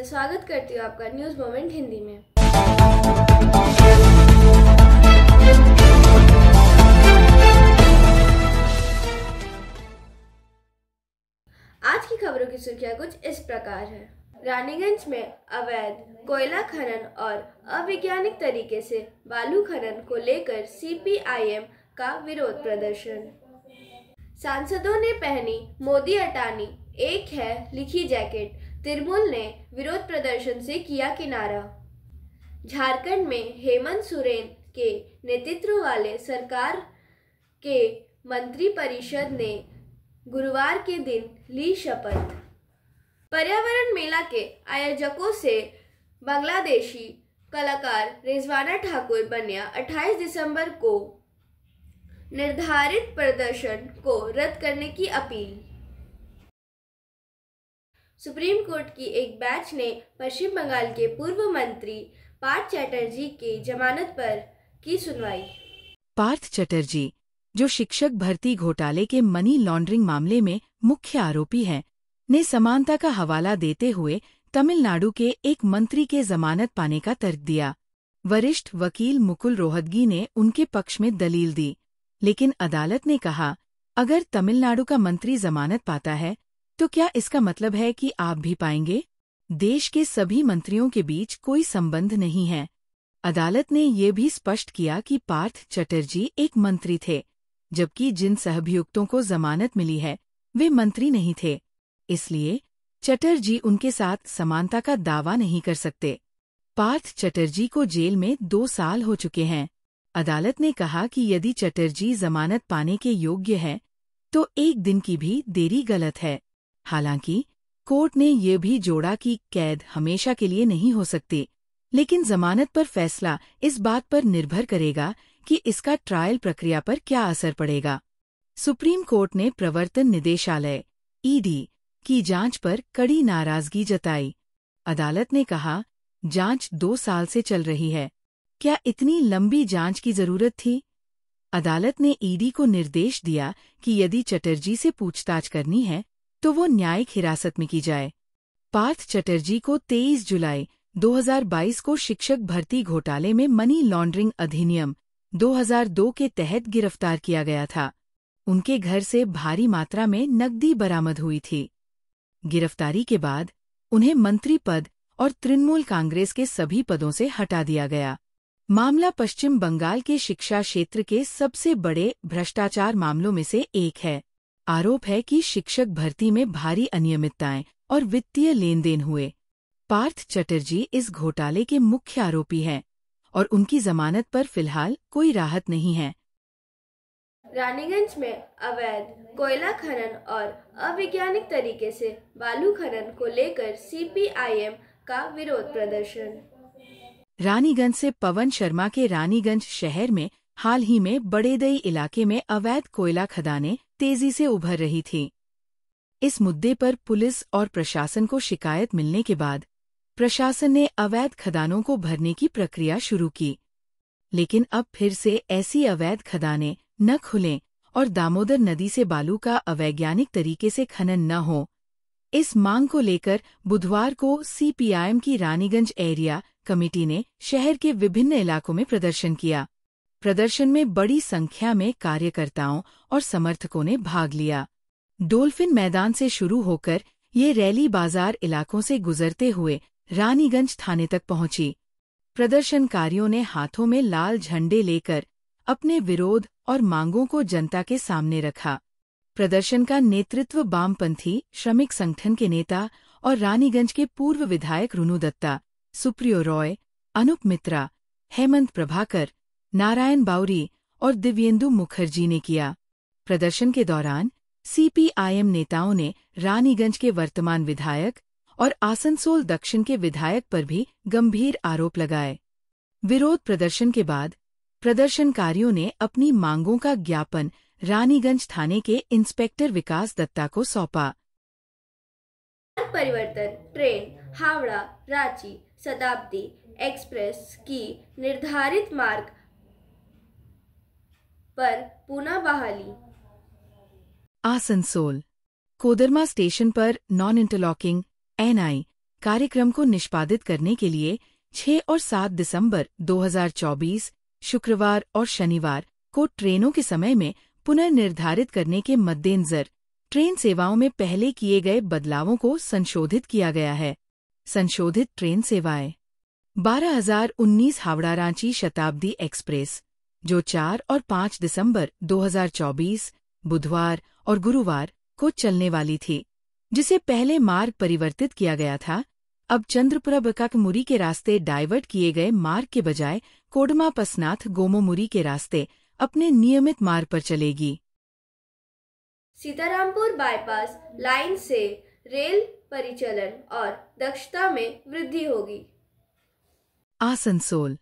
से स्वागत करती हूँ आपका न्यूज़ मोमेंट हिंदी में। आज की खबरों की सुर्खियां कुछ इस प्रकार है। रानीगंज में अवैध कोयला खनन और अवैज्ञानिक तरीके से बालू खनन को लेकर सीपीआईएम का विरोध प्रदर्शन। सांसदों ने पहनी मोदी अटानी एक है लिखी जैकेट, तृणमूल ने विरोध प्रदर्शन से किया किनारा। झारखंड में हेमंत सोरेन के नेतृत्व वाले सरकार के मंत्रिपरिषद ने गुरुवार के दिन ली शपथ। पर्यावरण मेला के आयोजकों से बांग्लादेशी कलाकार रिजवाना ठाकुर बनिया 28 दिसंबर को निर्धारित प्रदर्शन को रद्द करने की अपील। सुप्रीम कोर्ट की एक बेंच ने पश्चिम बंगाल के पूर्व मंत्री पार्थ चैटर्जी की जमानत पर की सुनवाई। पार्थ चैटर्जी, जो शिक्षक भर्ती घोटाले के मनी लॉन्ड्रिंग मामले में मुख्य आरोपी हैं, ने समानता का हवाला देते हुए तमिलनाडु के एक मंत्री के जमानत पाने का तर्क दिया। वरिष्ठ वकील मुकुल रोहतगी ने उनके पक्ष में दलील दी, लेकिन अदालत ने कहा, अगर तमिलनाडु का मंत्री जमानत पाता है तो क्या इसका मतलब है कि आप भी पाएंगे? देश के सभी मंत्रियों के बीच कोई संबंध नहीं है। अदालत ने ये भी स्पष्ट किया कि पार्थ चैटर्जी एक मंत्री थे, जबकि जिन सहअभियुक्तों को जमानत मिली है वे मंत्री नहीं थे। इसलिए चैटर्जी उनके साथ समानता का दावा नहीं कर सकते। पार्थ चैटर्जी को जेल में 2 साल हो चुके हैं। अदालत ने कहा कि यदि चैटर्जी जमानत पाने के योग्य है तो एक दिन की भी देरी गलत है। हालांकि कोर्ट ने ये भी जोड़ा कि कैद हमेशा के लिए नहीं हो सकती, लेकिन जमानत पर फैसला इस बात पर निर्भर करेगा कि इसका ट्रायल प्रक्रिया पर क्या असर पड़ेगा। सुप्रीम कोर्ट ने प्रवर्तन निदेशालय (ईडी) की जांच पर कड़ी नाराजगी जताई। अदालत ने कहा, जांच 2 साल से चल रही है, क्या इतनी लंबी जांच की जरूरत थी? अदालत ने ईडी को निर्देश दिया कि यदि चैटर्जी से पूछताछ करनी है तो वो न्यायिक हिरासत में की जाए। पार्थ चैटर्जी को 23 जुलाई 2022 को शिक्षक भर्ती घोटाले में मनी लॉन्ड्रिंग अधिनियम 2002 के तहत गिरफ्तार किया गया था। उनके घर से भारी मात्रा में नकदी बरामद हुई थी। गिरफ्तारी के बाद उन्हें मंत्री पद और तृणमूल कांग्रेस के सभी पदों से हटा दिया गया। मामला पश्चिम बंगाल के शिक्षा क्षेत्र के सबसे बड़े भ्रष्टाचार मामलों में से एक है। आरोप है कि शिक्षक भर्ती में भारी अनियमितताएं और वित्तीय लेन देन हुए। पार्थ चैटर्जी इस घोटाले के मुख्य आरोपी हैं और उनकी जमानत पर फिलहाल कोई राहत नहीं है। रानीगंज में अवैध कोयला खनन और अवैज्ञानिक तरीके से बालू खनन को लेकर सीपीआईएम का विरोध प्रदर्शन। रानीगंज से पवन शर्मा के रानीगंज शहर में हाल ही में बड़ेदई इलाके में अवैध कोयला खदानें तेजी से उभर रही थीं। इस मुद्दे पर पुलिस और प्रशासन को शिकायत मिलने के बाद प्रशासन ने अवैध खदानों को भरने की प्रक्रिया शुरू की, लेकिन अब फिर से ऐसी अवैध खदानें न खुलें और दामोदर नदी से बालू का अवैज्ञानिक तरीके से खनन न हो। इस मांग को लेकर बुधवार को सीपीआईएम की रानीगंज एरिया कमेटी ने शहर के विभिन्न इलाकों में प्रदर्शन किया। प्रदर्शन में बड़ी संख्या में कार्यकर्ताओं और समर्थकों ने भाग लिया। डोल्फिन मैदान से शुरू होकर ये रैली बाजार इलाकों से गुजरते हुए रानीगंज थाने तक पहुंची। प्रदर्शनकारियों ने हाथों में लाल झंडे लेकर अपने विरोध और मांगों को जनता के सामने रखा। प्रदर्शन का नेतृत्व वामपंथी श्रमिक संगठन के नेता और रानीगंज के पूर्व विधायक रुनु दत्ता, सुप्रियो रॉय, अनूप मित्रा, हेमंत प्रभाकर, नारायण बाउरी और दिव्येंदु मुखर्जी ने किया। प्रदर्शन के दौरान सीपीआईएम नेताओं ने रानीगंज के वर्तमान विधायक और आसनसोल दक्षिण के विधायक पर भी गंभीर आरोप लगाए। विरोध प्रदर्शन के बाद प्रदर्शनकारियों ने अपनी मांगों का ज्ञापन रानीगंज थाने के इंस्पेक्टर विकास दत्ता को सौंपा। परिवर्तन ट्रेन हावड़ा रांची शताब्दी एक्सप्रेस की निर्धारित मार्ग पर पुनः बहाली। आसनसोल कोदरमा स्टेशन पर नॉन इंटरलॉकिंग (NI) कार्यक्रम को निष्पादित करने के लिए 6 और 7 दिसंबर 2024 शुक्रवार और शनिवार को ट्रेनों के समय में पुनर्निर्धारित करने के मद्देनजर ट्रेन सेवाओं में पहले किए गए बदलावों को संशोधित किया गया है। संशोधित ट्रेन सेवाएं 12,019 हावड़ा रांची शताब्दी एक्सप्रेस, जो 4 और 5 दिसंबर 2024 बुधवार और गुरुवार को चलने वाली थी, जिसे पहले मार्ग परिवर्तित किया गया था, अब चंद्रपुरा बकाकमुरी के रास्ते डाइवर्ट किए गए मार्ग के बजाय कोडमा पसनाथ गोमोमुरी के रास्ते अपने नियमित मार्ग पर चलेगी। सीतारामपुर बाईपास लाइन से रेल परिचालन और दक्षता में वृद्धि होगी। आसनसोल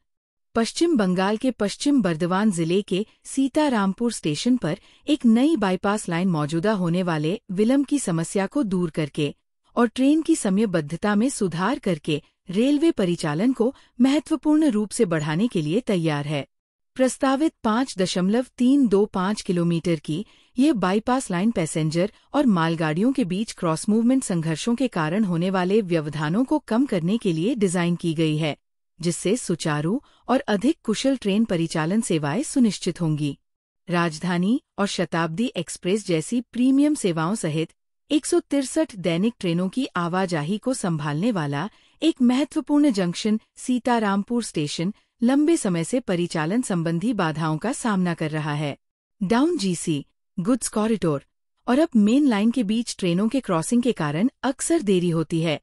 पश्चिम बंगाल के पश्चिम बर्दवान जिले के सीतारामपुर स्टेशन पर एक नई बाईपास लाइन मौजूदा होने वाले विलंब की समस्या को दूर करके और ट्रेन की समयबद्धता में सुधार करके रेलवे परिचालन को महत्वपूर्ण रूप से बढ़ाने के लिए तैयार है। प्रस्तावित 5.325 किलोमीटर की ये बाईपास लाइन पैसेंजर और मालगाड़ियों के बीच क्रॉस मूवमेंट संघर्षों के कारण होने वाले व्यवधानों को कम करने के लिए डिजाइन की गई है, जिससे सुचारू और अधिक कुशल ट्रेन परिचालन सेवाएं सुनिश्चित होंगी। राजधानी और शताब्दी एक्सप्रेस जैसी प्रीमियम सेवाओं सहित 163 दैनिक ट्रेनों की आवाजाही को संभालने वाला एक महत्वपूर्ण जंक्शन सीतारामपुर स्टेशन लंबे समय से परिचालन संबंधी बाधाओं का सामना कर रहा है। डाउन जीसी, गुड्स कॉरिडोर और अब मेन लाइन के बीच ट्रेनों के क्रॉसिंग के कारण अक्सर देरी होती है।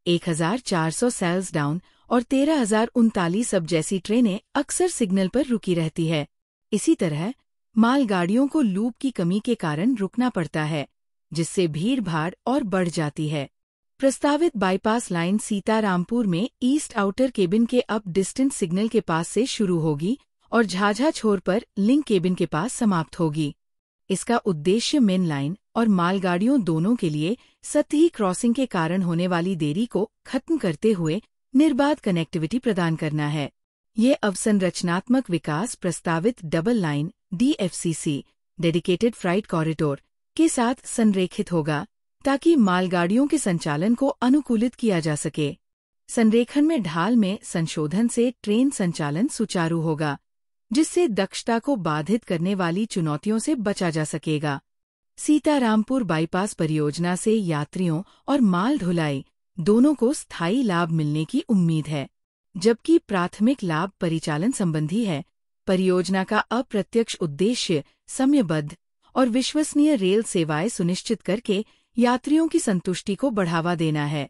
1400 सेल्स डाउन और 13,039 अब जैसी ट्रेनें अक्सर सिग्नल पर रुकी रहती है। इसी तरह मालगाड़ियों को लूप की कमी के कारण रुकना पड़ता है, जिससे भीड़-भाड़ और बढ़ जाती है। प्रस्तावित बाईपास लाइन सीतारामपुर में ईस्ट आउटर केबिन के अप डिस्टेंस सिग्नल के पास से शुरू होगी और झाझा छोर पर लिंक केबिन के पास समाप्त होगी। इसका उद्देश्य मेन लाइन और मालगाड़ियों दोनों के लिए सतही क्रॉसिंग के कारण होने वाली देरी को खत्म करते हुए निर्बाध कनेक्टिविटी प्रदान करना है। ये अवसंरचनात्मक विकास प्रस्तावित double line DFCC dedicated freight corridor के साथ संरेखित होगा, ताकि मालगाड़ियों के संचालन को अनुकूलित किया जा सके। संरेखण में ढाल में संशोधन से ट्रेन संचालन सुचारू होगा, जिससे दक्षता को बाधित करने वाली चुनौतियों से बचा जा सकेगा। सीतारामपुर बाईपास परियोजना से यात्रियों और माल ढुलाई दोनों को स्थायी लाभ मिलने की उम्मीद है, जबकि प्राथमिक लाभ परिचालन संबंधी है। परियोजना का अप्रत्यक्ष उद्देश्य समयबद्ध और विश्वसनीय रेल सेवाएं सुनिश्चित करके यात्रियों की संतुष्टि को बढ़ावा देना है।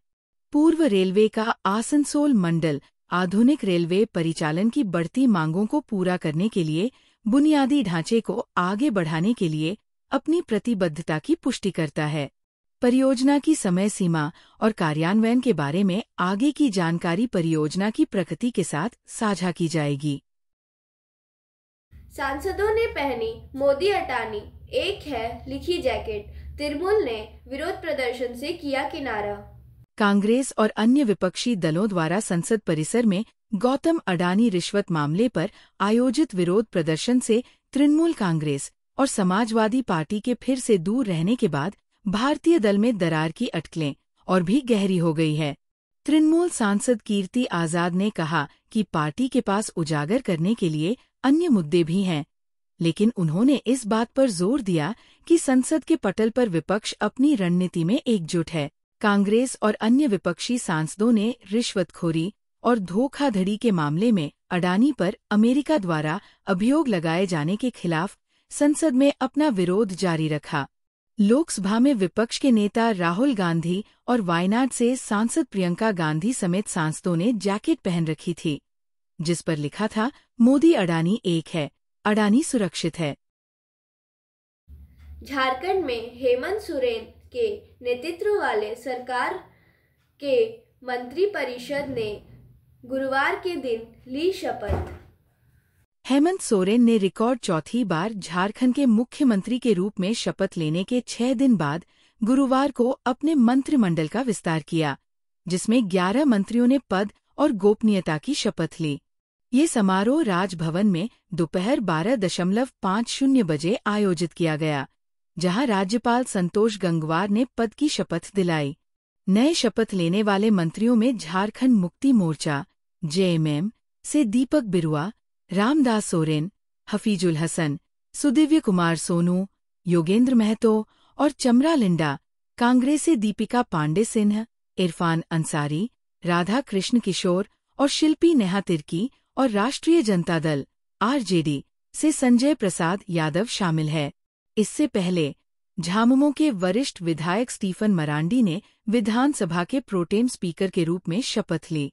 पूर्व रेलवे का आसनसोल मंडल आधुनिक रेलवे परिचालन की बढ़ती मांगों को पूरा करने के लिए बुनियादी ढांचे को आगे बढ़ाने के लिए अपनी प्रतिबद्धता की पुष्टि करता है। परियोजना की समय सीमा और कार्यान्वयन के बारे में आगे की जानकारी परियोजना की प्रगति के साथ साझा की जाएगी। सांसदों ने पहनी मोदी अटानी एक है लिखी जैकेट, तृणमूल ने विरोध प्रदर्शन से किया किनारा। कांग्रेस और अन्य विपक्षी दलों द्वारा संसद परिसर में गौतम अडानी रिश्वत मामले पर आयोजित विरोध प्रदर्शन से तृणमूल कांग्रेस और समाजवादी पार्टी के फिर से दूर रहने के बाद भारतीय दल में दरार की अटकलें और भी गहरी हो गई है। तृणमूल सांसद कीर्ति आजाद ने कहा कि पार्टी के पास उजागर करने के लिए अन्य मुद्दे भी हैं, लेकिन उन्होंने इस बात पर जोर दिया कि संसद के पटल पर विपक्ष अपनी रणनीति में एकजुट है। कांग्रेस और अन्य विपक्षी सांसदों ने रिश्वतखोरी और धोखाधड़ी के मामले में अडानी पर अमेरिका द्वारा अभियोग लगाए जाने के खिलाफ संसद में अपना विरोध जारी रखा। लोकसभा में विपक्ष के नेता राहुल गांधी और वायनाड से सांसद प्रियंका गांधी समेत सांसदों ने जैकेट पहन रखी थी, जिस पर लिखा था, मोदी अडानी एक है, अडानी सुरक्षित है। झारखंड में हेमंत सोरेन के नेतृत्व वाले सरकार के मंत्रिपरिषद ने गुरुवार के दिन ली शपथ। हेमंत सोरेन ने रिकॉर्ड चौथी बार झारखंड के मुख्यमंत्री के रूप में शपथ लेने के 6 दिन बाद गुरुवार को अपने मंत्रिमंडल का विस्तार किया, जिसमें 11 मंत्रियों ने पद और गोपनीयता की शपथ ली। ये समारोह राजभवन में दोपहर 12:50 बजे आयोजित किया गया, जहां राज्यपाल संतोष गंगवार ने पद की शपथ दिलाई। नए शपथ लेने वाले मंत्रियों में झारखंड मुक्ति मोर्चा (जेएमएम) से दीपक बिरुआ, रामदास सोरेन, हफीजुल हसन, सुदिव्य कुमार सोनू, योगेंद्र महतो और चमरा लिंडा, कांग्रेस से दीपिका पांडे सिन्हा, इरफान अंसारी, राधा कृष्ण किशोर और शिल्पी नेहा तिर्की और राष्ट्रीय जनता दल (आरजेडी) से संजय प्रसाद यादव शामिल है। इससे पहले झामुमो के वरिष्ठ विधायक स्टीफन मरांडी ने विधानसभा के प्रोटेम स्पीकर के रूप में शपथ ली।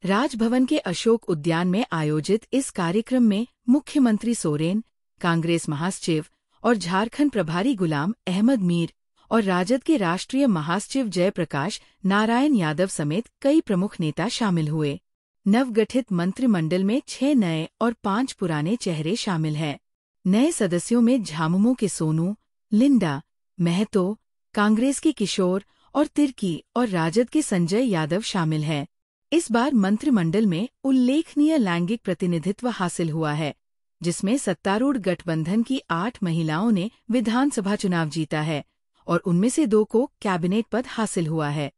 राजभवन के अशोक उद्यान में आयोजित इस कार्यक्रम में मुख्यमंत्री सोरेन, कांग्रेस महासचिव और झारखंड प्रभारी गुलाम अहमद मीर और राजद के राष्ट्रीय महासचिव जयप्रकाश नारायण यादव समेत कई प्रमुख नेता शामिल हुए। नवगठित मंत्रिमंडल में 6 नए और 5 पुराने चेहरे शामिल हैं। नए सदस्यों में झामुमो के सोनू, लिंडा, महतो, कांग्रेस के किशोर और तिर्की और राजद के संजय यादव शामिल हैं। इस बार मंत्रिमंडल में उल्लेखनीय लैंगिक प्रतिनिधित्व हासिल हुआ है, जिसमें सत्तारूढ़ गठबंधन की 8 महिलाओं ने विधानसभा चुनाव जीता है और उनमें से 2 को कैबिनेट पद हासिल हुआ है।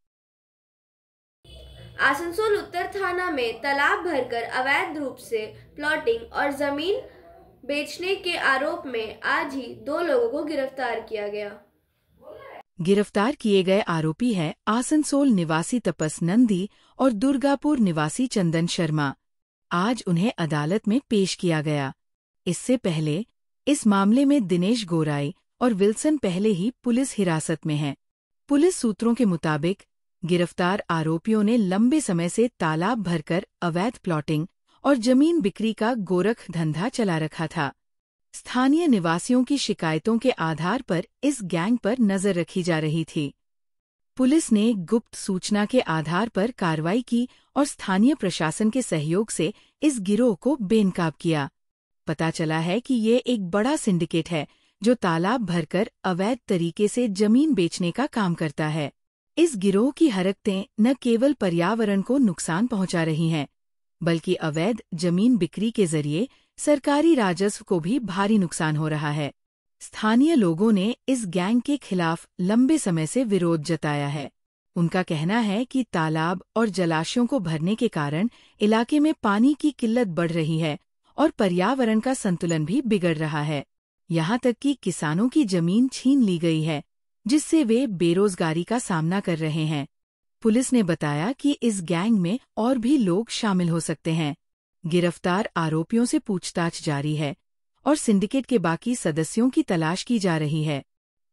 आसनसोल उत्तर थाना में तालाब भरकर अवैध रूप से प्लॉटिंग और जमीन बेचने के आरोप में आज ही 2 लोगों को गिरफ्तार किया गया। गिरफ्तार किए गए आरोपी हैं आसनसोल निवासी तपस नंदी और दुर्गापुर निवासी चंदन शर्मा। आज उन्हें अदालत में पेश किया गया। इससे पहले इस मामले में दिनेश गोराई और विल्सन पहले ही पुलिस हिरासत में हैं। पुलिस सूत्रों के मुताबिक गिरफ्तार आरोपियों ने लंबे समय से तालाब भरकर अवैध प्लॉटिंग और जमीन बिक्री का गोरख धंधा चला रखा था। स्थानीय निवासियों की शिकायतों के आधार पर इस गैंग पर नजर रखी जा रही थी। पुलिस ने गुप्त सूचना के आधार पर कार्रवाई की और स्थानीय प्रशासन के सहयोग से इस गिरोह को बेनकाब किया। पता चला है कि ये एक बड़ा सिंडिकेट है जो तालाब भरकर अवैध तरीके से जमीन बेचने का काम करता है। इस गिरोह की हरकतें न केवल पर्यावरण को नुकसान पहुंचा रही हैं, बल्कि अवैध जमीन बिक्री के जरिए सरकारी राजस्व को भी भारी नुकसान हो रहा है। स्थानीय लोगों ने इस गैंग के खिलाफ लंबे समय से विरोध जताया है। उनका कहना है कि तालाब और जलाशयों को भरने के कारण इलाके में पानी की किल्लत बढ़ रही है और पर्यावरण का संतुलन भी बिगड़ रहा है। यहाँ तक कि किसानों की जमीन छीन ली गई है, जिससे वे बेरोजगारी का सामना कर रहे हैं। पुलिस ने बताया कि इस गैंग में और भी लोग शामिल हो सकते हैं। गिरफ्तार आरोपियों से पूछताछ जारी है और सिंडिकेट के बाकी सदस्यों की तलाश की जा रही है।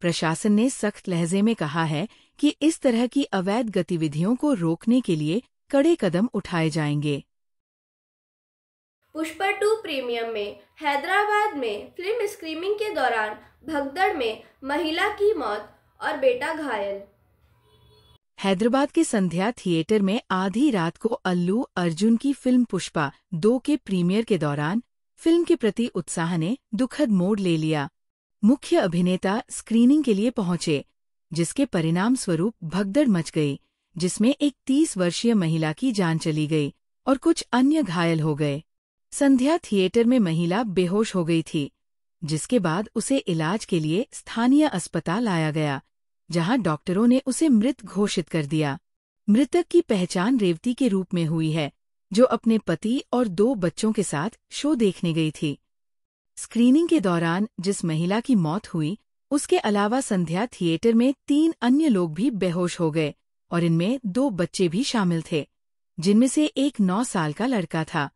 प्रशासन ने सख्त लहजे में कहा है कि इस तरह की अवैध गतिविधियों को रोकने के लिए कड़े कदम उठाए जाएंगे। पुष्पा 2 प्रीमियम में हैदराबाद में फिल्म स्क्रीनिंग के दौरान भगदड़ में महिला की मौत और बेटा घायल। हैदराबाद के संध्या थिएटर में आधी रात को अल्लू अर्जुन की फिल्म पुष्पा 2 के प्रीमियर के दौरान फिल्म के प्रति उत्साह ने दुखद मोड़ ले लिया। मुख्य अभिनेता स्क्रीनिंग के लिए पहुंचे, जिसके परिणाम स्वरूप भगदड़ मच गई, जिसमें एक 30 वर्षीय महिला की जान चली गई और कुछ अन्य घायल हो गए। संध्या थिएटर में महिला बेहोश हो गई थी, जिसके बाद उसे इलाज के लिए स्थानीय अस्पताल लाया गया, जहां डॉक्टरों ने उसे मृत घोषित कर दिया। मृतक की पहचान रेवती के रूप में हुई है, जो अपने पति और 2 बच्चों के साथ शो देखने गई थी। स्क्रीनिंग के दौरान जिस महिला की मौत हुई, उसके अलावा संध्या थिएटर में 3 अन्य लोग भी बेहोश हो गए और इनमें 2 बच्चे भी शामिल थे, जिनमें से एक 9 साल का लड़का था।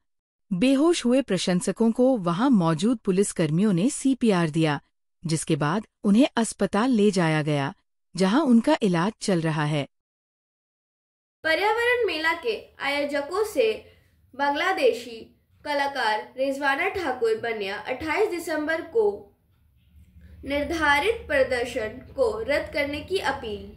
बेहोश हुए प्रशंसकों को वहां मौजूद पुलिसकर्मियों ने सीपीआर दिया, जिसके बाद उन्हें अस्पताल ले जाया गया, जहां उनका इलाज चल रहा है। पर्यावरण मेला के आयोजकों से बांग्लादेशी कलाकार रिजवाना ठाकुर बनिया 28 दिसंबर को निर्धारित प्रदर्शन को रद्द करने की अपील।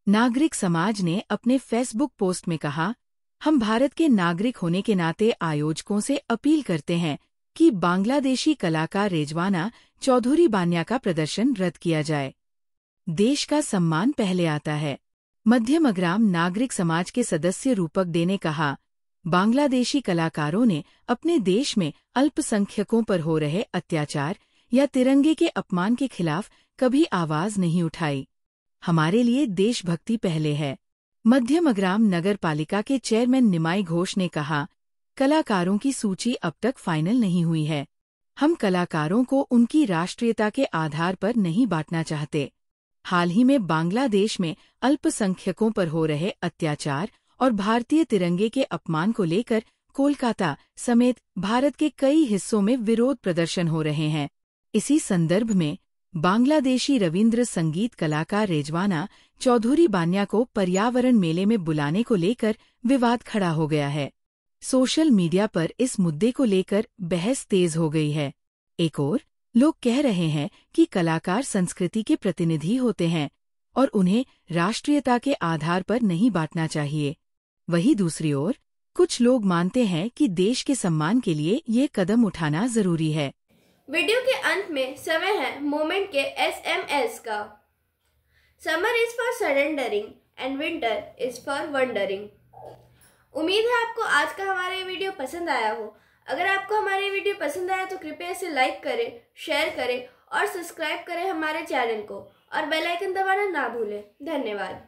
नागरिक समाज ने अपने फेसबुक पोस्ट में कहा, हम भारत के नागरिक होने के नाते आयोजकों से अपील करते हैं कि बांग्लादेशी कलाकार रिजवाना चौधरी बानिया का प्रदर्शन रद्द किया जाए। देश का सम्मान पहले आता है। मध्यम अग्राम नागरिक समाज के सदस्य रूपक डे ने कहा, बांग्लादेशी कलाकारों ने अपने देश में अल्पसंख्यकों पर हो रहे अत्याचार या तिरंगे के अपमान के खिलाफ कभी आवाज नहीं उठाई। हमारे लिए देशभक्ति पहले है। मध्यमग्राम नगर पालिका के चेयरमैन निमाई घोष ने कहा, कलाकारों की सूची अब तक फाइनल नहीं हुई है। हम कलाकारों को उनकी राष्ट्रीयता के आधार पर नहीं बांटना चाहते। हाल ही में बांग्लादेश में अल्पसंख्यकों पर हो रहे अत्याचार और भारतीय तिरंगे के अपमान को लेकर कोलकाता समेत भारत के कई हिस्सों में विरोध प्रदर्शन हो रहे हैं। इसी संदर्भ में बांग्लादेशी रविंद्र संगीत कलाकार रेजवाना चौधरी बान्या को पर्यावरण मेले में बुलाने को लेकर विवाद खड़ा हो गया है। सोशल मीडिया पर इस मुद्दे को लेकर बहस तेज हो गई है। एक ओर लोग कह रहे हैं कि कलाकार संस्कृति के प्रतिनिधि होते हैं और उन्हें राष्ट्रीयता के आधार पर नहीं बांटना चाहिए। वहीं दूसरी ओर कुछ लोग मानते हैं कि देश के सम्मान के लिए ये कदम उठाना जरूरी है। वीडियो के अंत में समय है मोमेंट के SMS का। Summer is for surrendering and winter is for wondering. उम्मीद है आपको आज का हमारा ये वीडियो पसंद आया हो। अगर आपको हमारा ये वीडियो पसंद आया तो कृपया इसे लाइक करें, शेयर करें और सब्सक्राइब करें हमारे चैनल को और बेल आइकन दबाना ना भूलें। धन्यवाद।